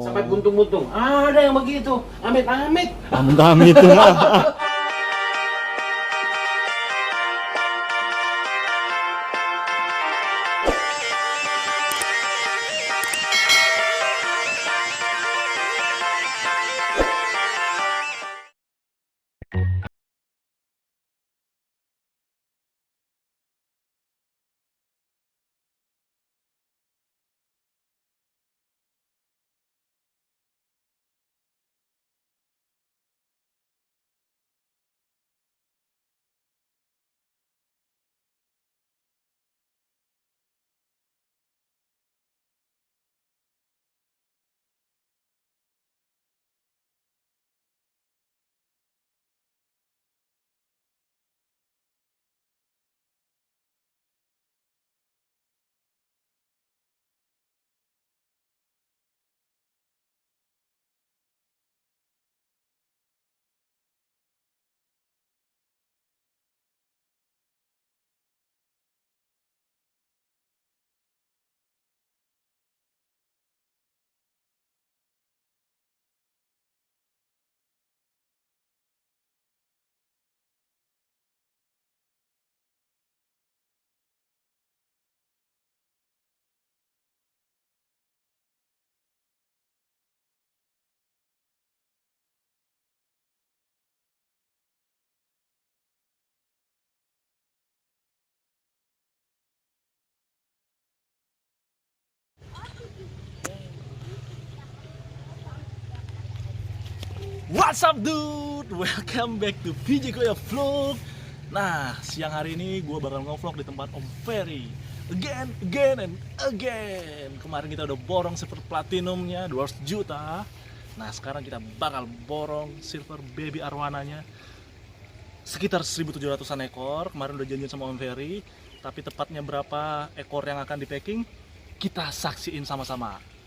sampai buntung-buntung. Ada yang begitu. Amit-amit. Amit-amit tuh mah. What's up dude? Welcome back to VJ Koya Vlog. Nah, siang hari ini gue bakal nge-vlog di tempat Om Ferry. Again and again. Kemarin kita udah borong silver platinumnya 200 juta. Nah, sekarang kita bakal borong silver baby arwananya sekitar 1.700-an ekor. Kemarin udah janjian sama Om Ferry. Tapi tepatnya berapa ekor yang akan di packing, kita saksiin sama-sama.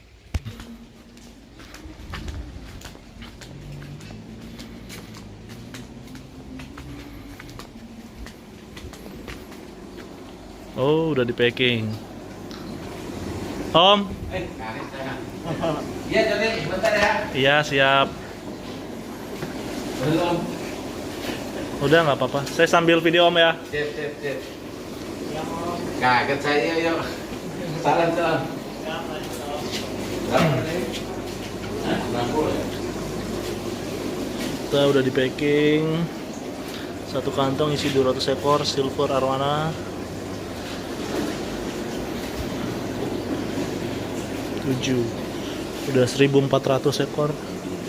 Oh, udah di packing. Om. Iya, Jody, bentar ya. Iya, siap. Belum. Udah nggak apa-apa. Saya sambil video Om ya. Sip. Kaget saya, yuk. Salam. Kita udah di packing. Satu kantong isi 200 ekor silver arwana. 7. Udah 1.400 ekor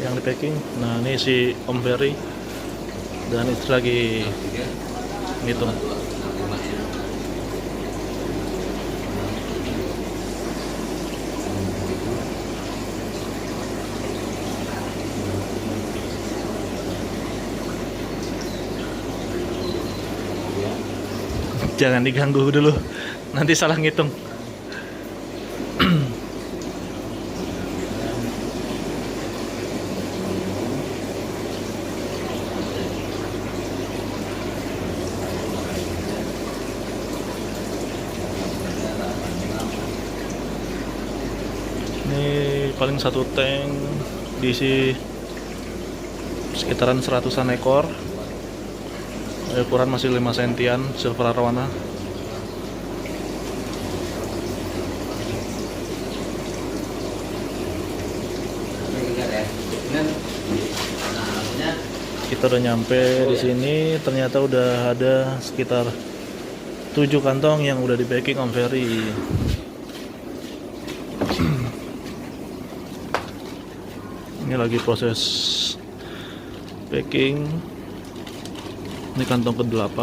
yang di packing. Nah, ini si Om Ferry dan istri lagi ngitung. Jangan diganggu dulu, nanti salah ngitung. Ini paling satu tank diisi sekitaran 100-an ekor. Ukuran masih 5 sentian silver arwana. Kita udah nyampe di sini, ternyata udah ada sekitar 7 kantong yang udah di packing Om Ferry. Ini lagi proses packing. Ini kantong ke-8.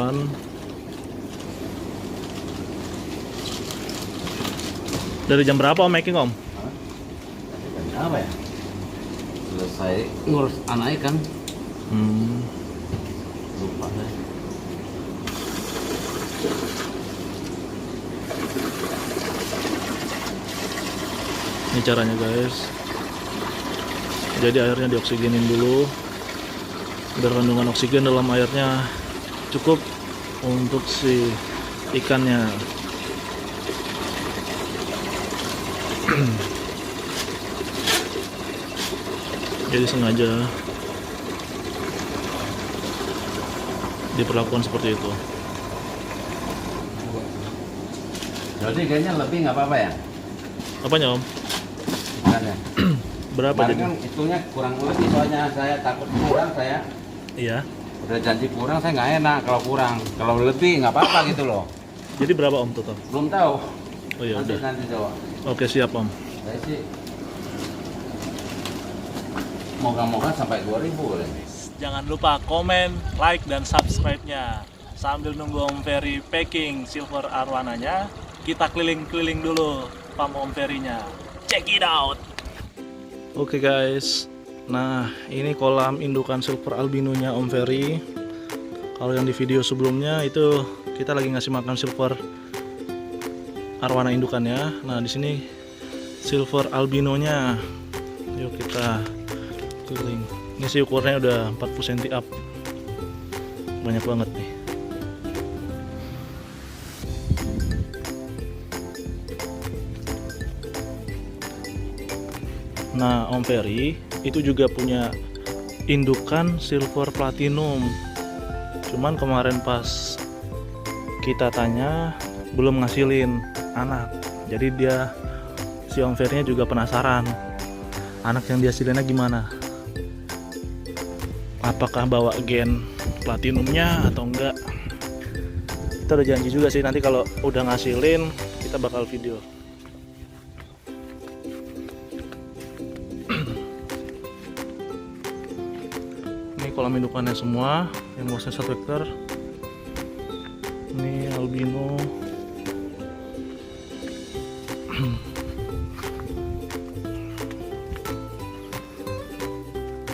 Dari jam berapa Om making Om? Apa ya? Selesai ngurus anaknya kan. Lupa saya. Ini caranya guys. Jadi airnya dioksigenin dulu biar kandungan oksigen dalam airnya cukup untuk si ikannya. Jadi sengaja diperlakukan seperti itu. Jadi kayaknya lebih nggak apa-apa ya? Apanya Om? Ikannya. Berapa Kemarin jadi? kan itunya kurang lebih, soalnya saya takut kurang, saya Iya. udah janji kurang, saya nggak enak kalau kurang. Kalau lebih nggak apa-apa gitu loh. Jadi berapa Om total? Belum tahu. Oh iya udah. Nanti coba. Oke siap Om. Saya sih moga-moga sampai 2000 boleh. Jangan lupa komen, like, dan subscribe-nya. Sambil nunggu Om Ferry packing silver arwananya, kita keliling-keliling dulu farm Om Ferry-nya. Check it out! Oke guys, nah ini kolam indukan silver albinonya Om Ferry. Kalau yang di video sebelumnya itu kita lagi ngasih makan silver arwana indukannya. Nah di sini silver albinonya. Yuk kita keliling. Ini sih ukurannya udah 40 cm up. Banyak banget nih. Nah, Om Ferry itu juga punya indukan silver platinum. Cuman kemarin pas kita tanya belum ngasilin anak. Jadi dia si Om Ferry-nya juga penasaran anak yang dihasilnya gimana. Apakah bawa gen platinumnya atau enggak? Kita udah janji juga sih nanti kalau udah ngasilin kita bakal video. Ini kolam indukannya semua yang luasnya 1 hektar. Ini albino.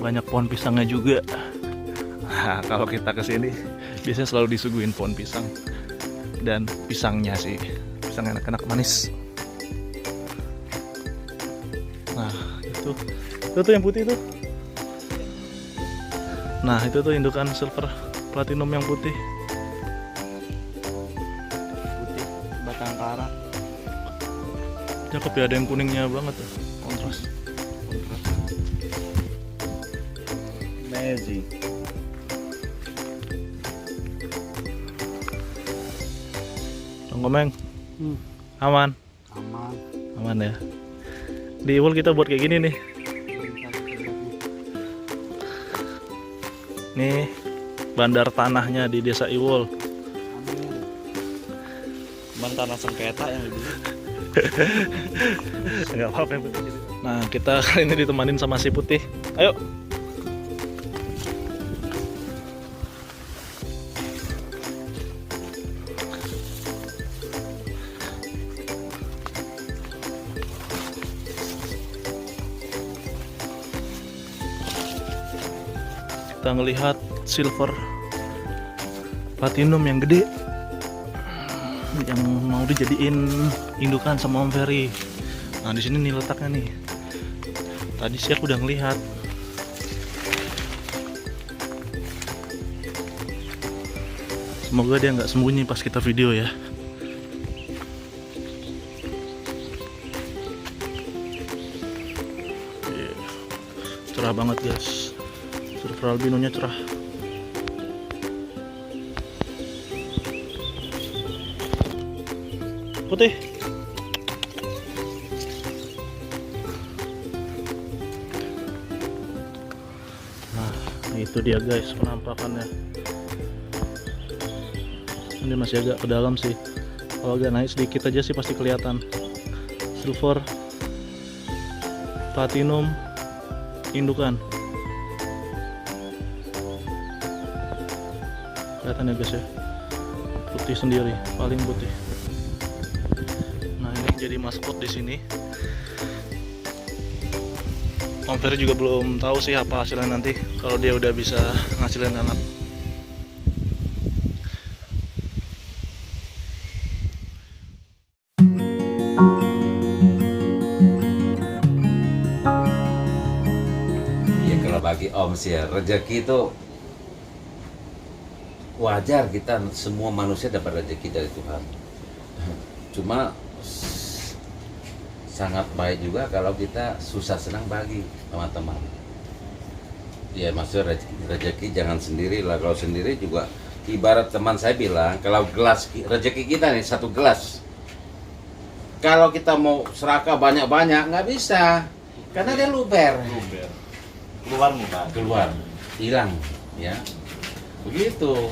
Banyak pohon pisangnya juga. Nah, kalau kita kesini biasanya selalu disuguhin pohon pisang dan pisangnya sih, pisang enak-enak manis. Nah itu tuh yang putih tuh. Nah itu tuh indukan silver platinum yang putih. Putih batang kara. Cakep ya, ada yang kuningnya banget tuh, kontras. Magic. Komeng, aman, aman ya. Di Iwul kita buat kayak gini nih. Nih bandar tanahnya di desa Iwul. Bandar tanah sengketa yang dulu. Enggak apa-apa yang penting. Nah kita kali ini ditemanin sama si putih. Ayo. Kita ngelihat silver platinum yang gede yang mau dijadiin indukan sama Om Ferry. Nah di sini nih letaknya nih. Tadi sih aku udah ngelihat. Semoga dia nggak sembunyi pas kita video ya. Cerah banget guys. Silver albinonya cerah. Putih. Nah, itu dia guys penampakannya. Ini masih agak ke dalam sih. Kalau agak naik sedikit aja sih pasti kelihatan. Silver platinum indukan. Kelihatan ya guys ya, putih sendiri, paling putih. Nah ini jadi maskot di sini. Om Ferry juga belum tahu sih apa hasilnya nanti kalau dia udah bisa ngasilin anak. Ya kalau bagi Om sih ya, rezeki itu wajar, kita semua manusia dapat rezeki dari Tuhan. Cuma sangat baik juga kalau kita susah senang bagi teman-teman. Ya maksud rezeki jangan sendiri lah. Kalau sendiri juga ibarat teman saya bilang, kalau gelas rezeki kita nih satu gelas. Kalau kita mau serakah banyak-banyak nggak bisa, karena dia luber. Luber. Keluar muka. Keluar, hilang, ya. Begitu.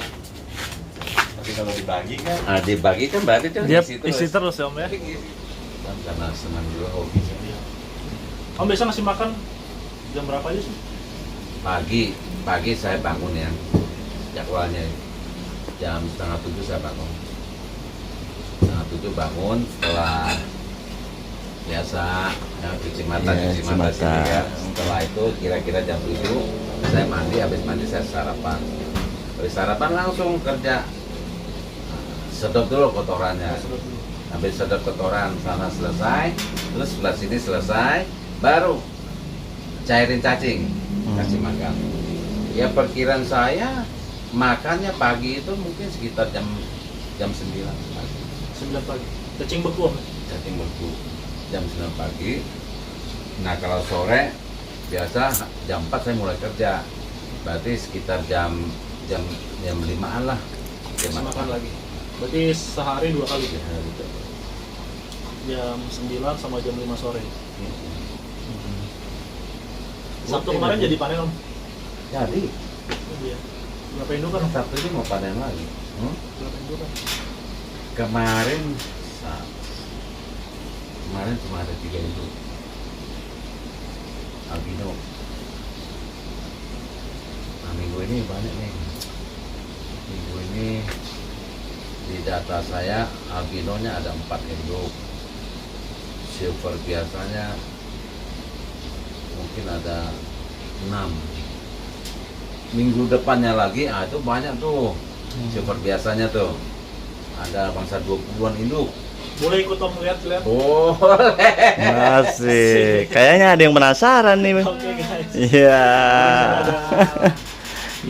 Tapi kalau dibagi kan Nah, dibagi kan berarti dia isi terus ya Om ya. Kan karena senang juga hobi. Om biasa ngasih makan jam berapa aja sih? Pagi saya bangun ya, jadwalnya jam 6:30 saya bangun. 6:30 bangun, setelah biasa ya, cuci mata sini ya. Setelah itu kira-kira jam 7 saya mandi, habis mandi saya sarapan. Habis sarapan langsung kerja. Sedot dulu kotorannya. Habis sedot kotoran sana selesai, terus sebelah sini selesai, baru cairin cacing, kasih makan. Ya perkiraan saya makannya pagi itu mungkin sekitar jam 9 pagi. 9 pagi. Cacing beku Om. Cacing beku jam 9 pagi. Nah kalau sore biasa jam 4 saya mulai kerja. Berarti sekitar jam 5-an lah. Kasih makan lagi. Berarti sehari 2 kali ya? Jam 9 sama jam 5 sore. Sabtu kemarin jadi panen Om? Jadi Oh, iya. Berapa indukan Om? Sabtu ini mau panen lagi. Berapa indukan? Kemarin cuma ada 3 induk albino. Nah minggu ini banyak nih. Minggu ini di data saya albinonya ada 4 induk. Silver biasanya mungkin ada 6. Minggu depannya lagi, itu banyak tuh. Silver biasanya tuh ada bangsa 20-an induk. Boleh ikut Om lihat-lihat? Boleh. Masih. Kayaknya ada yang penasaran nih. Oke guys. Iya. Ada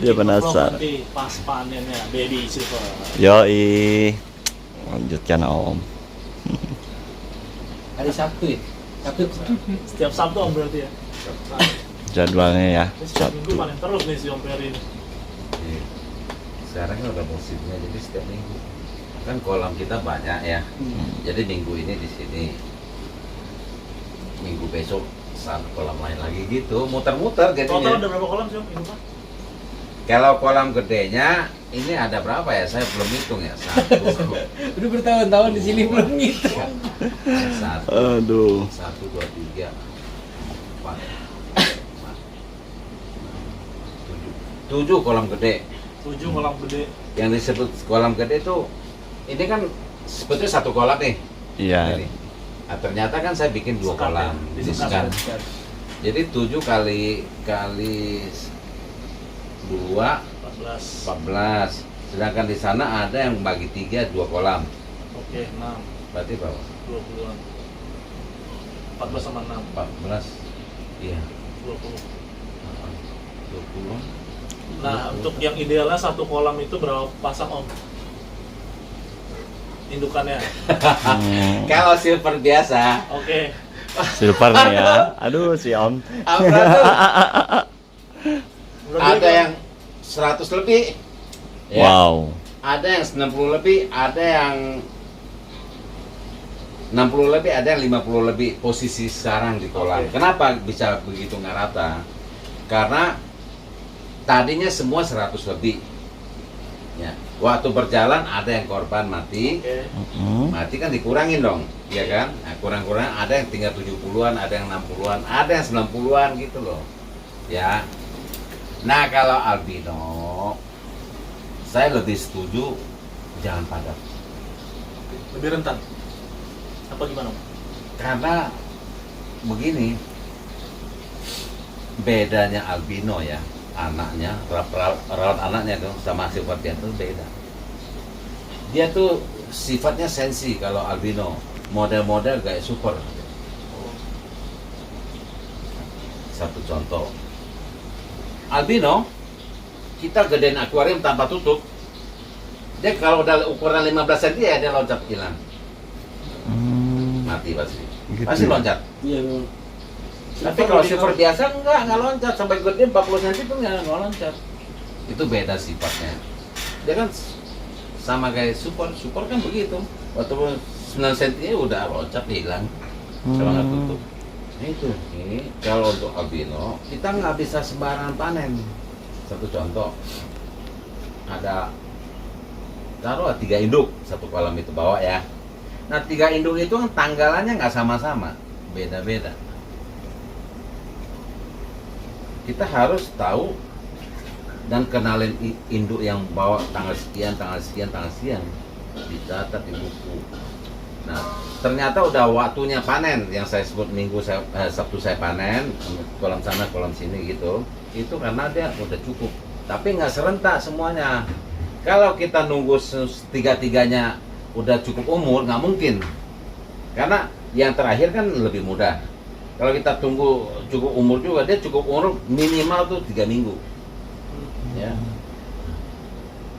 Dia penasaran. nanti pas panennya baby silver. Yoi. Lanjutkan Om. Hari Sabtu ya? Setiap Sabtu Om berarti ya? Jadwalnya ya. Setiap minggu Sabtu. panen terus nih si Om Ferry ini. Iya. Sekarang kan udah musimnya, jadi setiap minggu kan kolam kita banyak ya. Jadi minggu ini di sini, minggu besok satu kolam lain lagi gitu, muter-muter Total jadinya. ada berapa kolam sih Om? Indukan? Kalau kolam gedenya ini ada berapa ya? Saya belum hitung ya. Udah bertahun-tahun di sini belum ngitung. Aduh. 1, 2, 3, 4, 7 kolam gede. 7 kolam gede. Yang disebut kolam gede itu, ini kan sebetulnya satu kolam nih. Iya. Ini. Nah, ternyata kan saya bikin 2 Sekat kolam, ya? disekat. Jadi 7 kali 2 14. 14. Sedangkan di sana ada yang bagi 3 2 kolam. Oke, 6. Berarti berapa? 20-an. 14 sama 6. 14. Iya. 20. 20. Nah, untuk yang idealnya satu kolam itu berapa pasang Om? Indukannya. Kalau silver biasa, Oke. Silver nih ya. Aduh si Om. ada yang 100 lebih. Ya. Wow. Ada yang 90 lebih, ada yang 60 lebih, ada yang 50 lebih posisi sekarang di kolam. Oke. Kenapa bisa begitu nggak rata? Karena tadinya semua 100 lebih. Ya. Waktu berjalan ada yang korban mati. Oke. Mati kan dikurangin dong, ya kan? Nah, kurang-kurang ada yang tinggal 70-an, ada yang 60-an, ada yang 90-an gitu loh. Ya. Nah, kalau albino saya lebih setuju jangan padat. Lebih rentan. Apa gimana Om? Karena begini, bedanya albino ya, anaknya, rawat anaknya tuh sama sifat dia tuh beda. Dia tuh sifatnya sensi kalau albino, model-model kayak super. Satu contoh, albino kita gedein akuarium tanpa tutup, dia kalau udah ukuran 15 cm ya dia loncat hilang, mati pasti. Gitu Pasti ya? loncat. Iya, Bang. Tapi kalau silver biasa nggak loncat, sampai gede 40 cm pun nggak loncat. Itu beda sifatnya. Dia kan sama kayak super kan begitu. Waktu 9 cm udah loncat hilang, kalau nggak tutup. Nah, itu, ini kalau untuk albino kita nggak bisa sembarangan panen. Satu contoh, ada taruh 3 induk satu kolam itu bawa ya. Nah 3 induk itu kan tanggalannya nggak sama-sama, beda-beda. Kita harus tahu dan kenalin induk yang bawa tanggal sekian, dicatat di buku. Nah ternyata udah waktunya panen, yang saya sebut Sabtu saya panen, kolam sana kolam sini gitu. Itu karena dia udah cukup, tapi nggak serentak semuanya. Kalau kita nunggu tiga-tiganya udah cukup umur, nggak mungkin. Karena yang terakhir kan lebih mudah. Kalau kita tunggu cukup umur juga, dia cukup umur minimal tuh 3 minggu. Ya.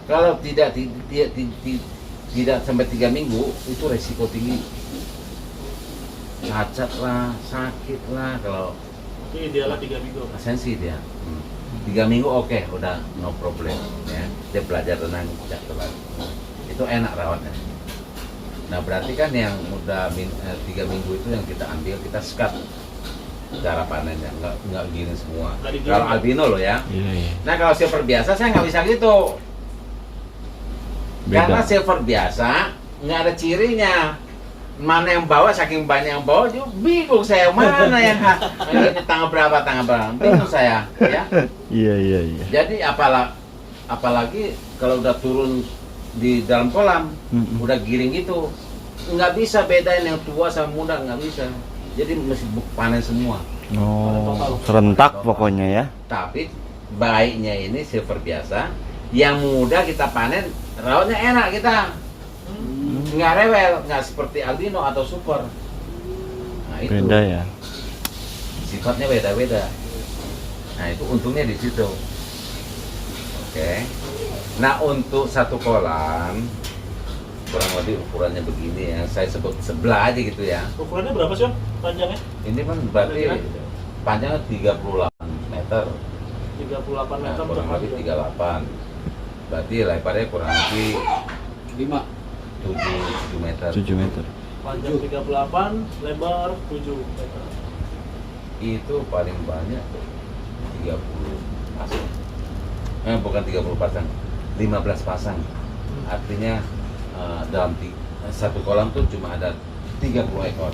Kalau tidak sampai 3 minggu, itu resiko tinggi. Cacat lah, sakit lah. Kalau Itu idealnya 3 minggu. sensi dia. 3 minggu oke, udah no problem ya. Dia belajar tenang, tidak telat. Itu enak rawatnya. Nah berarti kan yang udah 3 minggu itu yang kita ambil, kita sekat cara panennya, nggak gini semua. Kalau albino loh ya. Iya. Nah kalau silver biasa saya nggak bisa gitu. Karena Beda. silver biasa nggak ada cirinya. Mana yang bawa, saking banyak yang bawa, juga bingung saya mana yang ini tanggal berapa, bingung saya ya. Iya. Jadi apalagi kalau udah turun di dalam kolam, udah giring gitu, nggak bisa bedain yang tua sama muda, nggak bisa. Jadi mesti panen semua. Oh, serentak pokoknya ya. Tapi baiknya ini silver biasa, yang muda kita panen, rawatnya enak kita. Nggak rewel, nggak seperti albino atau super. Nah itu Beda ya. sifatnya beda-beda. Nah itu untungnya di situ. Oke. Nah untuk satu kolam kurang lebih ukurannya begini ya. Saya sebut sebelah aja gitu ya. Ukurannya berapa sih Om? Panjangnya? Ini kan berarti panjangnya 38 meter. 38 meter Nah, kurang lebih 38. Berarti lebarnya kurang lebih 5. 7 meter. 7 meter. Panjang 38, lebar 7 meter. Itu paling banyak 30 pasang. Bukan 30 pasang, 15 pasang. Artinya dalam satu kolam tuh cuma ada 30 ekor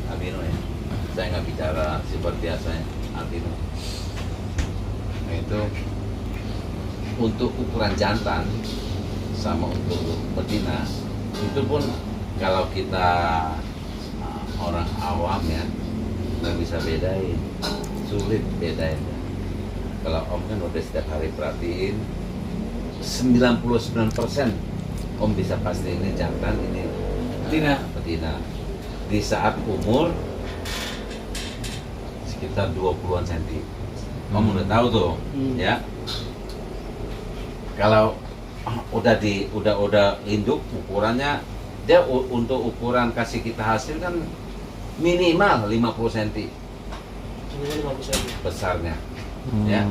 albino ya. Saya nggak bicara silver biasanya, albino. Nah itu untuk ukuran jantan sama untuk betina itu pun kalau kita orang awam ya nggak bisa bedain, sulit bedain. Kalau Om kan udah setiap hari perhatiin, 99% Om bisa pasti ini jantan, ini betina. Di saat umur sekitar 20-an cm, Om udah tahu tuh, ya. Kalau udah induk ukurannya, dia untuk ukuran kasih kita hasil kan minimal 50 cm Minimal 50 cm. besarnya. Ya,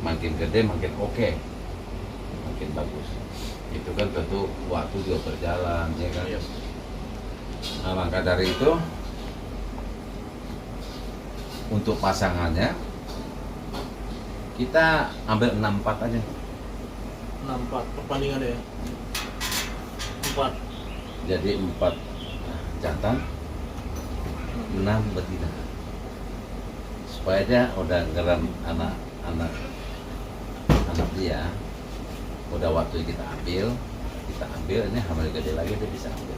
makin gede makin oke, makin bagus. Itu kan tentu waktu juga berjalan, ya kan. Nah, maka dari itu untuk pasangannya kita ambil 64 aja. 64 perbandingannya ya. 4. Jadi 4 jantan, 6 betina. Supaya dia udah ngeram anak dia, udah waktu kita ambil ini hamil gede lagi dia bisa ambil,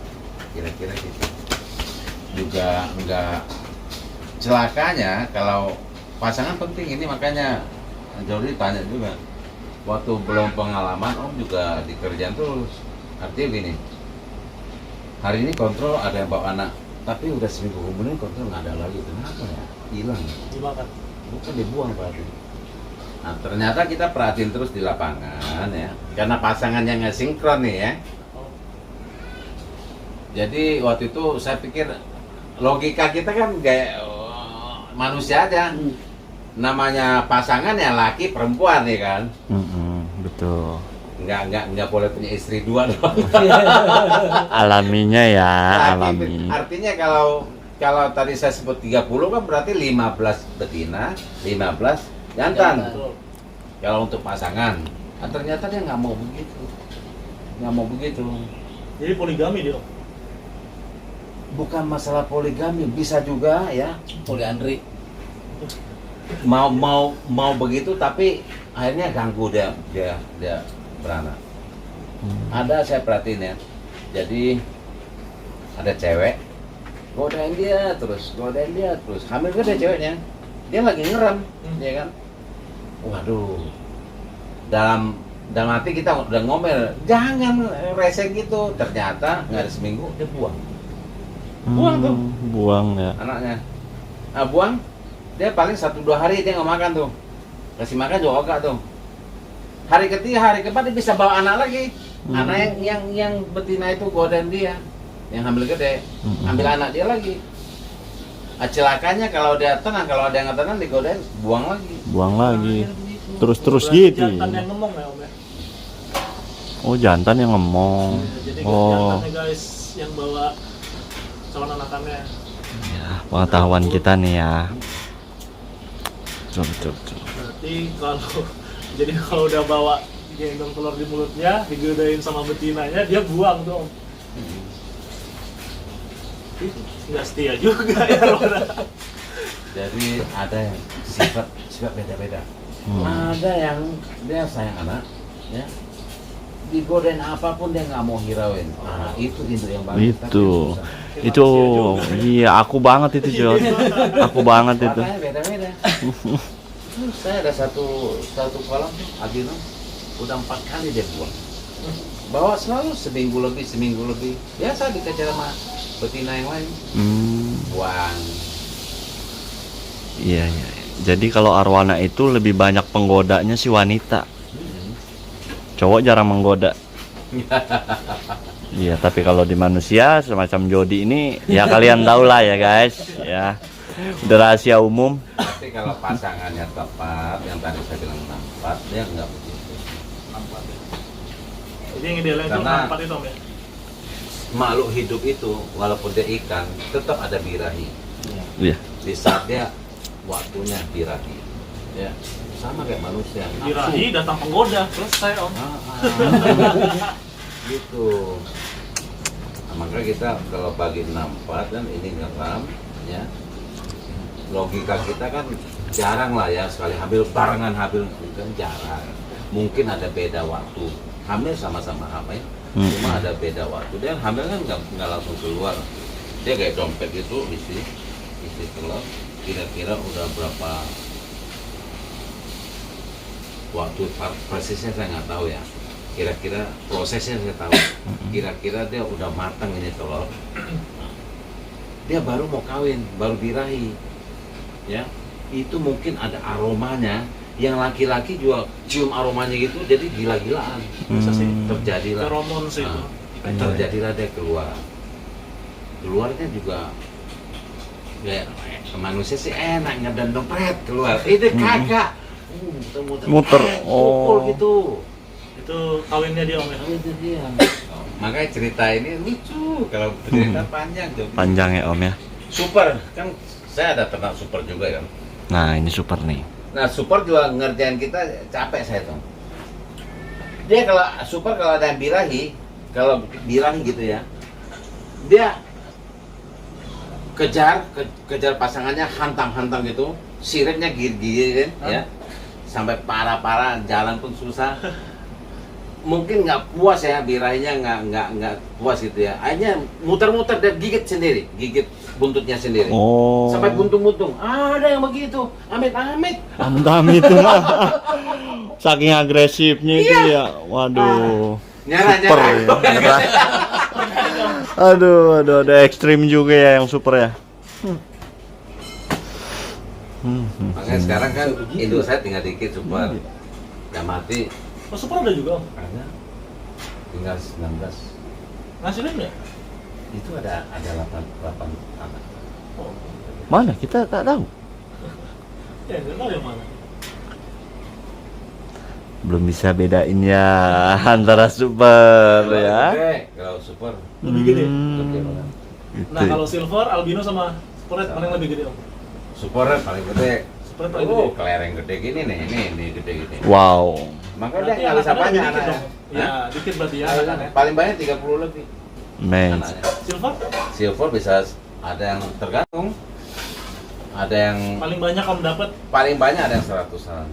kira-kira gitu. Juga enggak celakanya kalau pasangan penting ini, makanya Jordi tanya juga waktu belum pengalaman Om juga di kerjaan terus. Artinya gini, hari ini kontrol ada yang bawa anak, tapi udah seminggu kemudian kontrol nggak ada lagi. Kenapa ya? Hilang. Dimakan. Bukan dibuang berarti. Nah ternyata kita perhatiin terus di lapangan ya, karena pasangannya nggak sinkron nih ya. Jadi waktu itu saya pikir logika kita kan kayak manusia aja. Namanya pasangan ya laki perempuan ya kan. Betul. Nggak boleh punya istri dua dong. Alaminya ya, Laki, alami. artinya kalau tadi saya sebut 30 kan berarti 15 betina, 15 jantan. Betul. Kalau untuk pasangan, ternyata dia nggak mau begitu. Nggak mau begitu. Jadi poligami dia, Om. Bukan masalah poligami, bisa juga ya. Poliandri. Mau begitu tapi akhirnya ganggu dia beranak. Ada saya perhatiin ya. Jadi ada cewek godain dia terus, hamil gede ceweknya. Dia lagi ngerem, ya kan? Waduh. Dalam hati kita udah ngomel, jangan rese gitu. Ternyata nggak ada seminggu dia buang. Buang tuh Buang ya. anaknya. Nah, buang, dia paling 1-2 hari dia nggak makan tuh. Kasih makan juga enggak tuh. Hari ketiga, hari keempat dia bisa bawa anak lagi. Anak yang betina itu godain dia, yang hamil gede, ambil anak dia lagi. Nah, celakanya kalau dia tenang, kalau ada yang nggak tenang digodain, buang lagi. Buang lagi. Terus Berarti gitu. Jantan yang ngomong ya, Om ya. Oh, jantan yang ngomong. Jadi Oh, jantannya guys yang bawa calon anakannya. ya, pengetahuan kita nih ya. Betul. Berarti kalau udah bawa gendong telur di mulutnya, digodain sama betinanya, dia buang tuh, Om. Nggak setia juga ya, Rona. Jadi ada yang sifat beda-beda. Ada yang dia sayang anak, ya. Digodain apapun dia nggak mau hirauin. Nah, itu yang bagus. Tapi Itu. susah. Itu iya, aku banget itu, Jod. Aku banget itu. Makanya beda-beda. Saya ada satu kolam albino, udah 4 kali dia buang. Bawa selalu seminggu lebih. Biasa dikejar sama betina yang lain. Buang. Iya. Jadi kalau arwana itu lebih banyak penggodanya si wanita. Cowok jarang menggoda. Iya, tapi kalau di manusia semacam Jody ini ya kalian tahu lah ya guys, ya. Udah rahasia umum. Tapi kalau pasangannya tepat, yang tadi saya bilang tepat, dia nggak begitu. Jadi yang idealnya itu Karena- 4 itu, Om ya. Makhluk hidup itu, walaupun dia ikan, tetap ada birahi. Iya. Di saat dia waktunya birahi, ya sama kayak manusia. nafsu. Birahi datang penggoda, selesai, Om. Gitu. Nah, makanya kita kalau bagi 64 dan ini ngeram, ya logika kita kan jarang lah ya sekali hamil barengan hamil kan jarang. Mungkin ada beda waktu hamil sama-sama hamil, cuma ada beda waktu. Dia hamil kan nggak langsung keluar. Dia kayak dompet itu isi telur. Kira-kira udah berapa waktu persisnya saya nggak tahu ya. Kira-kira prosesnya saya tahu. Kira-kira dia udah matang ini telur. Dia baru mau kawin, baru birahi. Ya, itu mungkin ada aromanya. Yang laki-laki juga cium aromanya gitu, jadi gila-gilaan. Bisa sih. Terjadilah. Feromon sih itu. Terjadilah dia keluar. Keluarnya juga kayak manusia sih enak ngedan dompet keluar. Itu kagak. Muter. Pukul Oh. gitu. Itu kawinnya dia, Om ya. Itu dia. Makanya cerita ini lucu. Kalau cerita panjang tuh. Panjang ya Om ya. Super kan saya ada ternak super juga kan. Nah, ini super nih. Nah super juga ngerjain kita capek saya tuh. Dia kalau super kalau ada yang birahi gitu ya, dia kejar pasangannya hantam gitu, siripnya gigit ya, sampai parah jalan pun susah. Mungkin nggak puas ya birahinya nggak puas gitu ya, akhirnya muter-muter dan gigit buntutnya sendiri. Oh. Sampai buntung-buntung. Ada yang begitu. Amit-amit. Amit itu mah. Saking agresifnya itu ya. Waduh. Nyerah. Super ya. Nyerah. Aduh, ada ekstrim juga ya yang super ya. Makanya sekarang kan induk saya tinggal dikit super. Udah mati. Oh, super ada juga, Om. Ada. Tinggal 19. Ngasilin nggak? Itu ada 8 anak. Oh, Mana? Kita tak tahu. ya nggak tahu yang mana. Belum bisa bedain ya antara super Kalau ya. gede, kalau super Lebih gede. gede Hmm, banget. Nah itu. kalau silver, albino sama super red mana yang lebih gede om? Super red paling gede. Super red paling Oh, gede. kelereng gede gini nih, ini gede gini. Wow. Makanya Berarti dia nggak bisa anak-anak lebih banyak dikit anaknya. dong. Ya, dikit berarti ya Hah? anak-anak. Paling banyak 30 lebih Men. anaknya. Silver Silver bisa ada yang tergantung. Ada yang paling banyak om dapat paling banyak ada yang 100-an.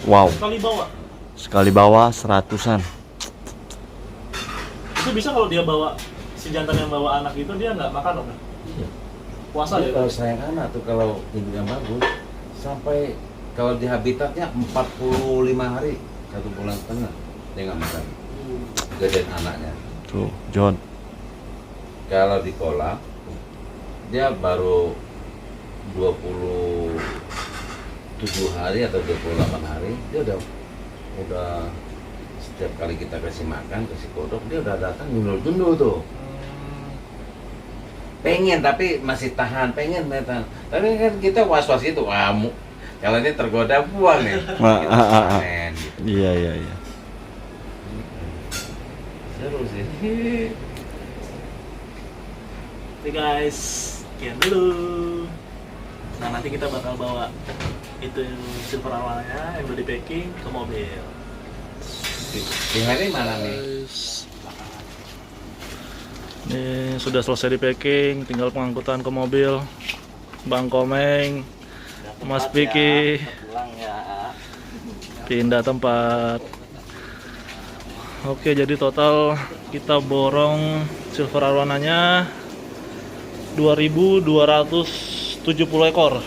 Wow. sekali bawa. Sekali bawa 100-an. Itu bisa kalau dia bawa si jantan yang bawa anak itu dia nggak makan om? Puasa Dia dia. kalau sayang anak tuh kalau induk yang bagus sampai kalau di habitatnya 45 hari 1,5 bulan dia nggak makan. Gedein anaknya. Tuh, John. Kalau di kolam dia baru 27 hari atau 28 hari dia udah setiap kali kita kasih makan, kasih kodok dia udah datang jundul-jundul tuh. Pengen tapi masih tahan, pengen tahan. Tapi kan kita was-was gitu, kalau ini tergoda buang nih. Kita panen, gitu. Iya, iya, iya. Seru sih. Oke guys, sekian dulu. Nah nanti kita bakal bawa itu silver awalnya yang udah di packing ke mobil. Di hari mana nih? Guys, ini sudah selesai di packing, tinggal pengangkutan ke mobil. Bang Komeng, Mas Piki, pindah tempat. Oke, jadi total kita borong silver arwananya 2.270 ekor.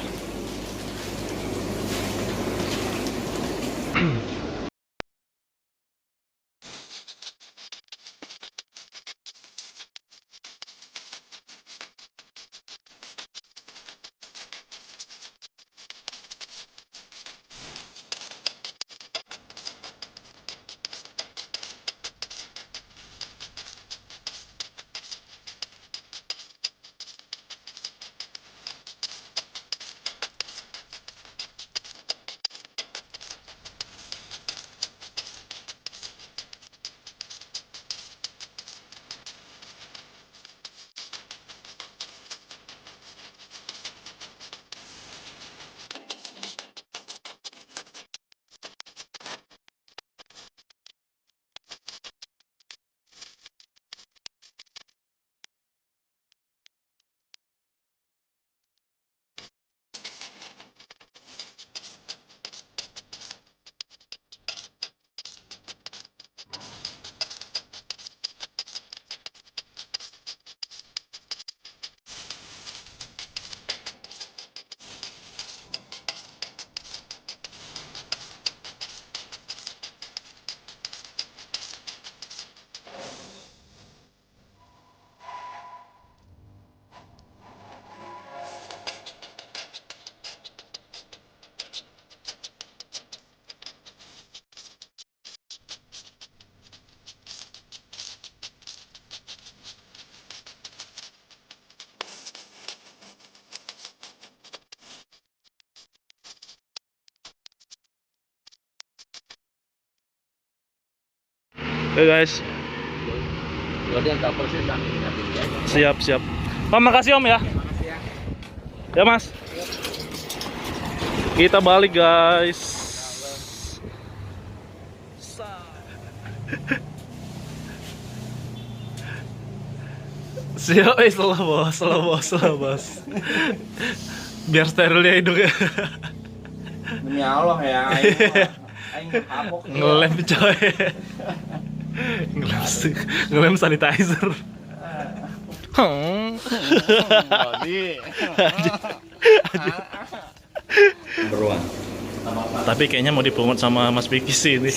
Oke guys, Kalau dia nggak persis nanti aja. siap siap. Pak, makasih om ya. Ya mas. Kita balik guys. Siap, slow bos. Biar sterilnya hidungnya. Demi Allah ya. Aing kapok. Ngelem coy. Ngelem sanitizer. Beruang. Tapi kayaknya mau dipromot sama Mas Piki sih ini.